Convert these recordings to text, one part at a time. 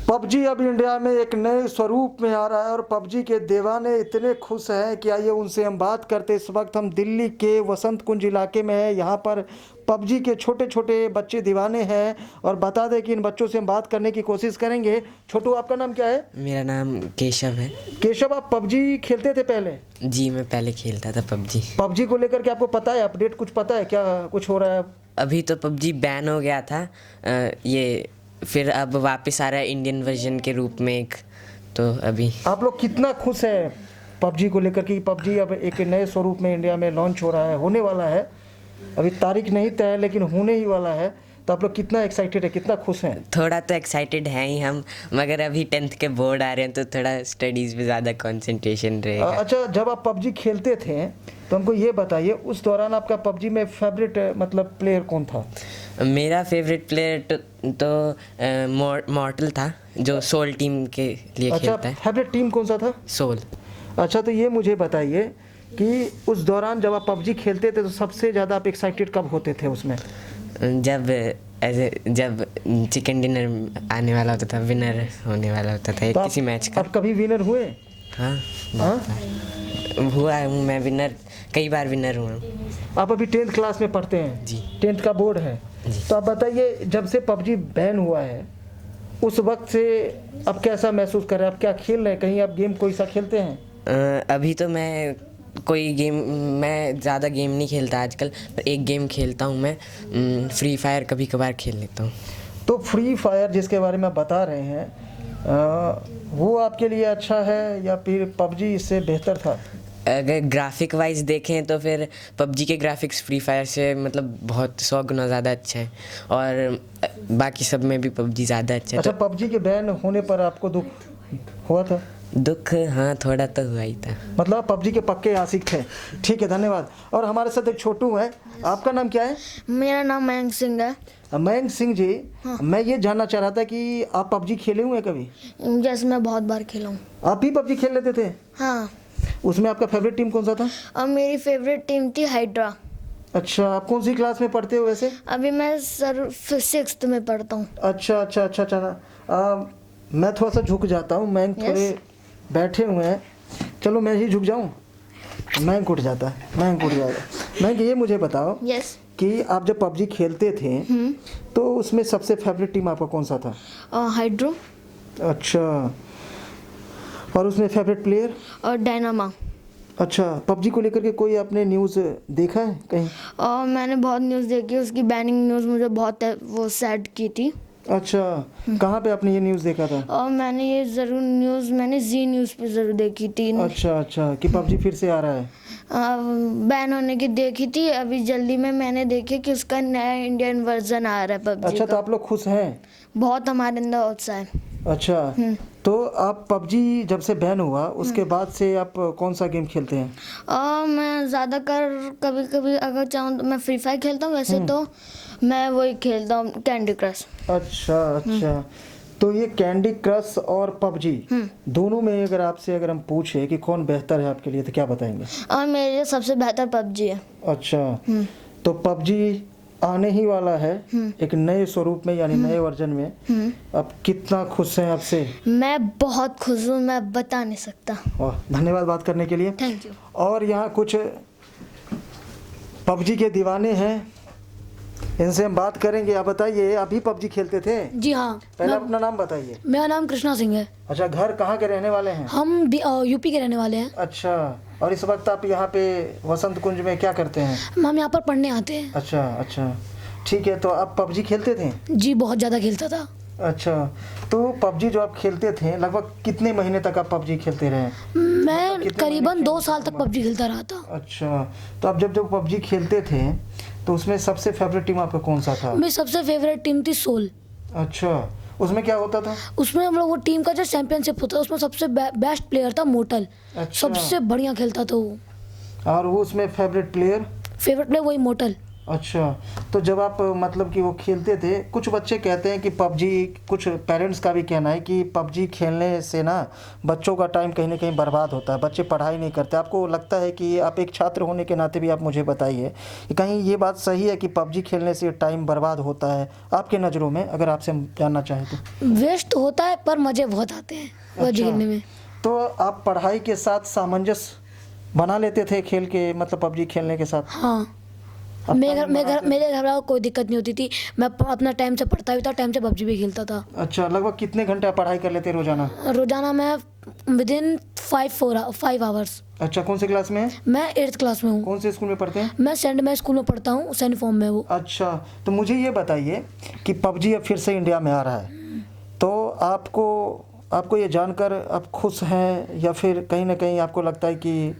PUBG अब India में एक नए स्वरूप में आ रहा है और पबजी के दीवाने इतने खुश हैं कि आइए उनसे हम बात करते। इस वक्त हम दिल्ली के वसंत कुंज इलाके में हैं। यहाँ पर पबजी के छोटे छोटे बच्चे दीवाने हैं और बता दें कि इन बच्चों से हम बात करने की कोशिश करेंगे। छोटू, आपका नाम क्या है? मेरा नाम केशव है। केशव, आप पबजी खेलते थे पहले? जी, मैं पहले खेलता था पबजी। पबजी को लेकर के आपको पता है अपडेट कुछ पता है क्या कुछ हो रहा है? अभी तो पबजी बैन हो गया था, ये फिर अब वापस आ रहा है इंडियन वर्जन के रूप में एक। तो अभी आप लोग कितना खुश हैं पबजी को लेकर कि पबजी अब एक नए स्वरूप में इंडिया में लॉन्च हो रहा है, होने वाला है? अभी तारीख नहीं तय है लेकिन होने ही वाला है। तो आप लोग कितना एक्साइटेड है, कितना खुश हैं? थोड़ा तो एक्साइटेड हैं ही हम, मगर अभी 10th के बोर्ड आ रहे हैं तो थोड़ा स्टडीज़ पे ज़्यादा कंसंट्रेशन रहेगा। अच्छा, जब आप पबजी खेलते थे तो हमको ये बताइए उस दौरान आपका पबजी में फेवरेट मतलब प्लेयर कौन था? मेरा फेवरेट प्लेयर तो मॉर्टल था, जो सोल टीम के लिए अच्छा, खेलता है। फेवरेट टीम कौन सा था? सोल। अच्छा, तो ये मुझे बताइए कि उस दौरान जब आप पबजी खेलते थे तो सबसे ज़्यादा आप एक्साइटेड कब होते थे उसमें? जब चिकन डिनर आने वाला होता था, विनर होने वाला होता था तो किसी मैच का। आप कभी विनर हुए? हाँ, हाँ, हुआ हूँ मैं विनर, कई बार विनर हुआ। आप अभी 10th क्लास में पढ़ते हैं? जी। 10th का बोर्ड है जी। तो आप बताइए जब से पबजी बैन हुआ है उस वक्त से आप कैसा महसूस कर रहे हैं? आप क्या खेल रहे हैं? कहीं आप गेम कोई सा खेलते हैं? अभी तो मैं कोई गेम, मैं ज़्यादा गेम नहीं खेलता आजकल, पर एक गेम खेलता हूँ मैं, फ्री फायर कभी कभार खेल लेता हूँ। तो फ्री फायर जिसके बारे में आप बता रहे हैं वो आपके लिए अच्छा है या फिर पबजी इससे बेहतर था? अगर ग्राफिक वाइज देखें तो फिर पबजी के ग्राफिक्स फ्री फायर से मतलब बहुत 100 गुना ज़्यादा अच्छा है, और बाकी सब में भी पबजी ज़्यादा अच्छा है। अच्छा, पबजी के बैन होने पर आपको दुख हुआ था? दुख, हाँ, थोड़ा तो हुआ ही था। मतलब आप पबजी के पक्के आशिक थे। ठीक है, धन्यवाद। और हमारे साथ एक छोटू है, आपका नाम क्या है? मेरा नाम मयंक सिंह है। मयंक सिंह जी, हाँ। मैं ये जानना चाह रहा था कि आप पबजी खेले हुए हैं कभी? जैसे मैं बहुत बार खेला हूँ। आप भी पबजी खेल लेते थे? हाँ, उसमें आपका फेवरेट टीम कौन सा था? और मेरी फेवरेट टीम थी हाइड्रा। अच्छा, आप कौन सी क्लास में पढ़ते हो वैसे? अभी मैं 6th में पढ़ता हूँ। अच्छा अच्छा अच्छा अच्छा। मैं थोड़ा सा झुक जाता हूँ, मैं थोड़े बैठे हुए हैं, चलो मैं ही झुक जाऊँ, मैं उठ जाता है, मैं उठ जाएगा। मैं ये मुझे बताओ यस। कि आप जब पबजी खेलते थे तो उसमें सबसे फेवरेट टीम आपका कौन सा था? हाइड्रो। अच्छा, और उसमें फेवरेट प्लेयर? और डायनामा। अच्छा, पबजी को लेकर के कोई आपने न्यूज़ देखा है कहीं? और मैंने बहुत न्यूज़ देखी, उसकी बैनिंग न्यूज़ मुझे बहुत वो सैड की थी। अच्छा, कहाँ पे आपने ये न्यूज़ देखा था? और मैंने ये ज़रूर न्यूज़ मैंने जी न्यूज़ पे ज़रूर देखी थी। अच्छा अच्छा, कि पबजी फिर से आ रहा है? बैन होने की देखी थी, अभी जल्दी में मैंने देखी कि उसका नया इंडियन वर्जन आ रहा है पबजी अच्छा, तो का। आप लोग खुश हैं? बहुत हमारे अंदर उत्साह है। अच्छा, तो आप पबजी जब से बैन हुआ उसके बाद से आप कौन सा गेम खेलते हैं? मैं ज़्यादातर कभी कभी अगर चाहूँ तो मैं फ्री फायर खेलता हूँ, वैसे तो मैं वही खेलता हूँ कैंडी क्रश। अच्छा अच्छा, तो ये कैंडी क्रश और पबजी दोनों में अगर हम पूछे कि कौन बेहतर है आपके लिए तो क्या बताएंगे? और मेरे लिए सबसे बेहतर पबजी है। अच्छा, तो पबजी आने ही वाला है एक नए स्वरूप में, यानी नए वर्जन में। आप कितना खुश हैं आपसे? मैं बहुत खुश हूँ, मैं बता नहीं सकता। वाह, धन्यवाद बात करने के लिए। Thank you. और यहाँ कुछ पबजी के दीवाने हैं, इनसे हम बात करेंगे। आप बताइए, आप भी पबजी खेलते थे? जी हाँ। पहले अपना नाम बताइए। मेरा नाम कृष्णा सिंह है। अच्छा, घर कहाँ के रहने वाले हैं? हम यूपी के रहने वाले हैं। अच्छा, और इस वक्त आप यहाँ पे वसंत कुंज में क्या करते हैं? हम यहाँ पर पढ़ने आते हैं। अच्छा अच्छा, ठीक है। तो आप पबजी खेलते थे? जी, बहुत ज़्यादा खेलता था। अच्छा, तो पबजी जो आप खेलते थे लगभग कितने महीने तक आप पबजी खेलते रहे? मैं कितने करीबन महीने 2 साल तक पबजी खेलता रहा था। अच्छा, तो आप जब पबजी खेलते थे तो उसमें सबसे फेवरेट टीम आपका कौन सा था? मेरी सबसे फेवरेट टीम थी सोल। अच्छा, उसमें क्या होता था? उसमें हम लोग वो टीम का जो चैंपियनशिप होता है उसमें सबसे बेस्ट प्लेयर था मोटल। अच्छा। सबसे बढ़िया खेलता था वो। और वो उसमें फेवरेट प्लेयर? फेवरेट प्लेयर वही मोटल। अच्छा, तो जब आप मतलब कि वो खेलते थे, कुछ बच्चे कहते हैं कि पबजी, कुछ पेरेंट्स का भी कहना है कि पबजी खेलने से ना बच्चों का टाइम कहीं ना कहीं बर्बाद होता है, बच्चे पढ़ाई नहीं करते। आपको लगता है कि आप एक छात्र होने के नाते भी आप मुझे बताइए कि कहीं ये बात सही है कि पबजी खेलने से टाइम बर्बाद होता है आपके नज़रों में, अगर आपसे हम जानना चाहें तो? वेस्ट तो होता है पर मज़े बहुत आते हैं पबजी खेलने में। तो आप पढ़ाई के साथ सामंजस्य बना लेते थे खेल के, मतलब पबजी खेलने के साथ? हाँ, मेरे घर वालों को कोई दिक्कत नहीं होती थी। मैं अपना टाइम से पढ़ता भी था, टाइम से पबजी भी खेलता था। अच्छा, लगभग कितने घंटे आप पढ़ाई कर लेते रोजाना? रोजाना मैं विदिन 5 आवर्स। अच्छा, कौन सी क्लास में है? मैं 8th क्लास में हूँ। कौन से स्कूल में पढ़ते हैं? मैं सेंट मैरी स्कूल में पढ़ता हूँ, सेंट फॉर्म में वो। अच्छा, तो मुझे ये बताइए कि पबजी अब फिर से इंडिया में आ रहा है, तो आपको ये जानकर आप खुश हैं या फिर कहीं ना कहीं आपको लगता है कि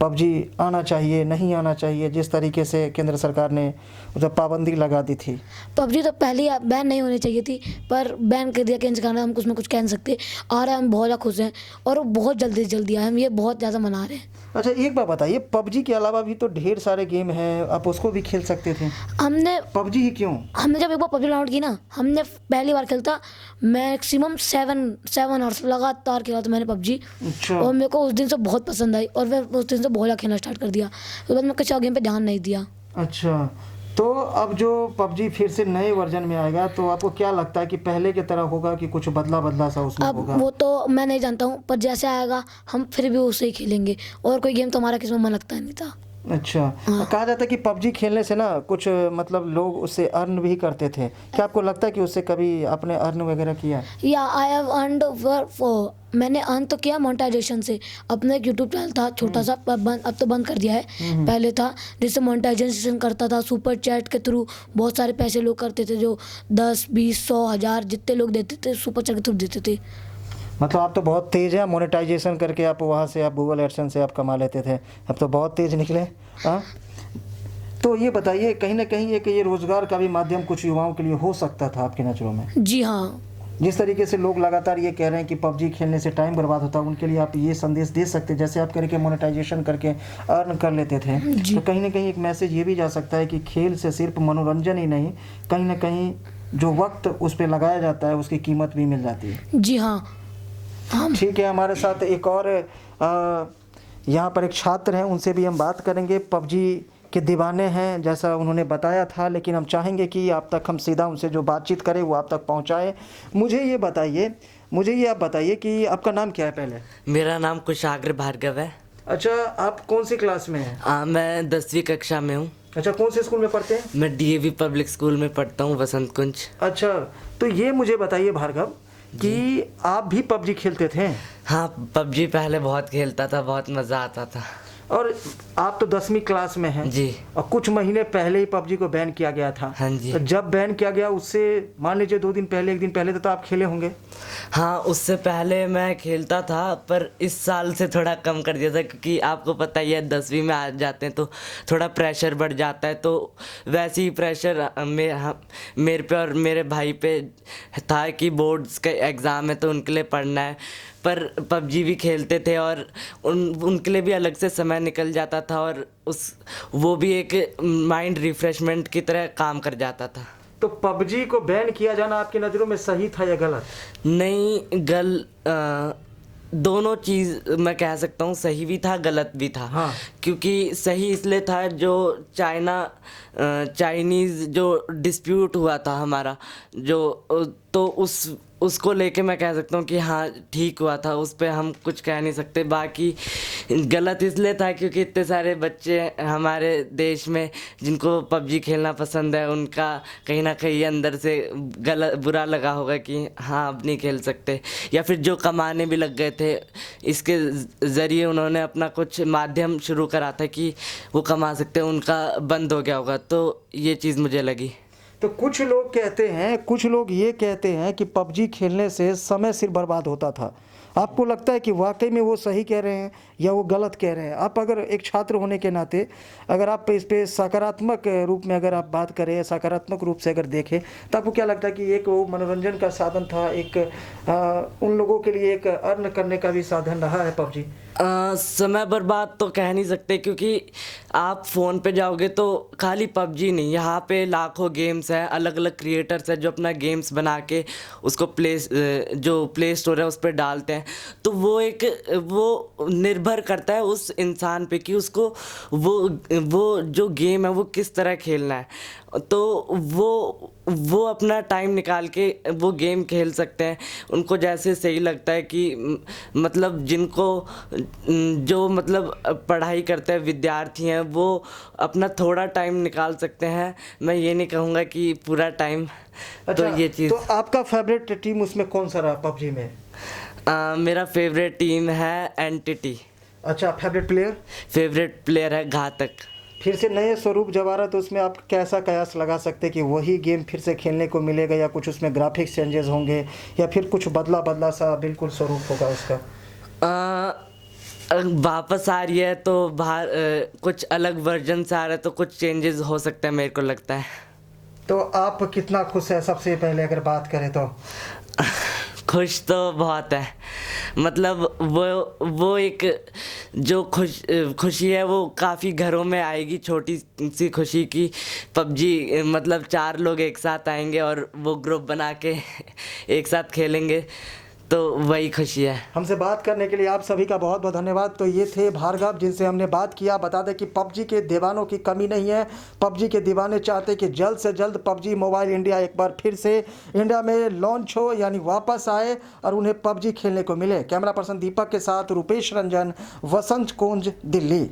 पबजी आना चाहिए, नहीं आना चाहिए, जिस तरीके से केंद्र सरकार ने उस पाबंदी लगा दी थी? पबजी तो पहले ही बैन नहीं होनी चाहिए थी, पर बैन कर दिया केंद्र सरकार ने। हम उसमें कुछ कह नहीं सकते। आ रहा है, हम बहुत ज़्यादा खुश हैं और वो बहुत जल्दी आए, हम ये बहुत ज़्यादा मना रहे हैं। अच्छा, एक बात बताइए, पबजी के अलावा भी तो ढेर सारे गेम हैं, आप उसको भी खेल सकते थे। हमने पबजी ही क्यों? जब एक बार पबजी डाउनलोड की ना, हमने पहली बार खेलता मैक्सिमम 7 आवर्स लगातार खेला था मैंने पबजी। अच्छा, और मेरे को उस दिन से बहुत पसंद आई और मैं उस दिन से बहुत ज़्यादा खेलना स्टार्ट कर दिया। उसके बाद मैं किसी और गेम पे ध्यान नहीं दिया। अच्छा, तो अब जो पबजी फिर से नए वर्जन में आएगा, तो आपको क्या लगता है कि पहले की तरह होगा कि कुछ बदला सा उसमें अब होगा? वो तो मैं नहीं जानता हूँ, पर जैसे आएगा हम फिर भी उसे ही खेलेंगे और कोई गेम तो हमारा किसी में मन लगता नहीं था। अच्छा, कहा जाता है कि पबजी खेलने से ना कुछ मतलब लोग उससे अर्न भी करते थे, क्या आपको लगता है कि उससे कभी आपने अर्न वगैरह किया? या आई हैव अर्नड मैंने अर्न तो किया मोनेटाइजेशन से। अपना एक यूट्यूब चैनल था छोटा सा, अब तो बंद कर दिया है। पहले था जिससे मोनेटाइजेशन करता था, सुपर चैट के थ्रू बहुत सारे पैसे लोग करते थे, जो 10, 20, 100, 1000 जितने लोग देते थे सुपर चैट के थ्रू देते थे। मतलब आप तो बहुत तेज़ हैं, मोनेटाइजेशन करके आप वहाँ से आप गूगल एडसेंस से आप कमा लेते थे, अब तो बहुत तेज़ निकले। हाँ, तो ये बताइए, कहीं ना कहीं एक ये रोज़गार का भी माध्यम कुछ युवाओं के लिए हो सकता था आपकी नज़रों में? जी हाँ। जिस तरीके से लोग लगातार ये कह रहे हैं कि पबजी खेलने से टाइम बर्बाद होता है, उनके लिए आप ये संदेश दे सकते, जैसे आप करके मोनेटाइजेशन करके अर्न कर लेते थे, तो कहीं ना कहीं एक मैसेज ये भी जा सकता है कि खेल से सिर्फ मनोरंजन ही नहीं, कहीं ना कहीं जो वक्त उस पर लगाया जाता है उसकी कीमत भी मिल जाती है। जी हाँ। ठीक है, हमारे साथ एक और यहाँ पर एक छात्र हैं, उनसे भी हम बात करेंगे। पबजी के दीवाने हैं जैसा उन्होंने बताया था, लेकिन हम चाहेंगे कि आप तक हम सीधा उनसे जो बातचीत करें वो आप तक पहुँचाएँ। मुझे ये आप बताइए कि आपका नाम क्या है पहले? मेरा नाम कुशाग्र भार्गव है। अच्छा, आप कौन सी क्लास में हैं? मैं 10वीं कक्षा में हूँ। अच्छा, कौन से स्कूल में पढ़ते हैं? मैं डीएवी पब्लिक स्कूल में पढ़ता हूँ, वसंत कुंज। अच्छा, तो ये मुझे बताइए भार्गव कि आप भी पबजी खेलते थे? हाँ, पबजी पहले बहुत खेलता था, बहुत मज़ा आता था। और आप तो 10वीं क्लास में हैं जी। और कुछ महीने पहले ही पबजी को बैन किया गया था। हाँ जी। तो जब बैन किया गया उससे मान लीजिए 2 दिन पहले, 1 दिन पहले तो आप खेले होंगे? हाँ, उससे पहले मैं खेलता था, पर इस साल से थोड़ा कम कर दिया था, क्योंकि आपको पता ही है 10वीं में आ जाते हैं तो थोड़ा प्रेशर बढ़ जाता है। तो वैसे ही प्रेशर मेरे पे और मेरे भाई पे था कि बोर्ड्स का एग्ज़ाम है तो उनके लिए पढ़ना है, पर पबजी भी खेलते थे और उनके लिए भी अलग से समय निकल जाता था और वो भी एक माइंड रिफ्रेशमेंट की तरह काम कर जाता था। तो पबजी को बैन किया जाना आपकी नज़रों में सही था या गलत? नहीं, दोनों चीज़ मैं कह सकता हूँ, सही भी था गलत भी था। हाँ। क्योंकि सही इसलिए था, जो चाइनीज़ जो डिस्प्यूट हुआ था हमारा, जो तो उसको लेके मैं कह सकता हूँ कि हाँ ठीक हुआ था, उस पर हम कुछ कह नहीं सकते। बाकी गलत इसलिए था क्योंकि इतने सारे बच्चे हमारे देश में जिनको पबजी खेलना पसंद है, उनका कहीं ना कहीं अंदर से बुरा लगा होगा कि हाँ अब नहीं खेल सकते, या फिर जो कमाने भी लग गए थे इसके ज़रिए उन्होंने अपना कुछ माध्यम शुरू करा था कि वो कमा सकते हैं, उनका बंद हो गया होगा। तो ये चीज़ मुझे लगी। तो कुछ लोग ये कहते हैं कि पबजी खेलने से समय सिर्फ बर्बाद होता था। आपको लगता है कि वाकई में वो सही कह रहे हैं या वो गलत कह रहे हैं? आप अगर एक छात्र होने के नाते अगर आप इस पे सकारात्मक रूप में अगर आप बात करें, सकारात्मक रूप से अगर देखें, तो आपको क्या लगता है कि एक वो मनोरंजन का साधन था, एक उन लोगों के लिए एक अर्न करने का भी साधन रहा है पबजी? समय बर्बाद तो कह नहीं सकते, क्योंकि आप फ़ोन पे जाओगे तो खाली पबजी नहीं, यहाँ पे लाखों गेम्स हैं, अलग अलग क्रिएटर्स हैं जो अपना गेम्स बना के उसको जो प्ले स्टोर है उस पर डालते हैं। तो वो निर्भर करता है उस इंसान पे कि उसको वो जो गेम है वो किस तरह खेलना है। तो वो अपना टाइम निकाल के वो गेम खेल सकते हैं, उनको जैसे सही लगता है कि मतलब जिनको जो मतलब पढ़ाई करते हैं विद्यार्थी हैं वो अपना थोड़ा टाइम निकाल सकते हैं। मैं ये नहीं कहूँगा कि पूरा टाइम। तो ये चीज़। तो आपका फेवरेट टीम उसमें कौन सा रहा पबजी में? मेरा फेवरेट टीम है एंटिटी। अच्छा, फेवरेट प्लेयर है घातक। फिर से नए स्वरूप जब आ रहा तो उसमें आप कैसा कयास लगा सकते कि वही गेम फिर से खेलने को मिलेगा, या कुछ उसमें ग्राफिक्स चेंजेस होंगे, या फिर कुछ बदला सा बिल्कुल स्वरूप होगा उसका? वापस आ रही है तो बाहर कुछ अलग वर्जन से आ रहा है तो कुछ चेंजेस हो सकते हैं, मेरे को लगता है। तो आप कितना खुश है सबसे पहले अगर बात करें तो? खुश तो बहुत है, मतलब वो एक जो खुशी है वो काफ़ी घरों में आएगी, छोटी सी खुशी की पबजी मतलब 4 लोग एक साथ आएंगे और वो ग्रुप बना के एक साथ खेलेंगे, तो वही खुशी है। हमसे बात करने के लिए आप सभी का बहुत बहुत धन्यवाद। तो ये थे भार्गव जिनसे हमने बात किया। बता दें कि पबजी के दीवानों की कमी नहीं है, पबजी के दीवाने चाहते कि जल्द से जल्द पबजी मोबाइल इंडिया एक बार फिर से इंडिया में लॉन्च हो, यानी वापस आए और उन्हें पबजी खेलने को मिले। कैमरा पर्सन दीपक के साथ रूपेश रंजन, वसंत कुंज, दिल्ली।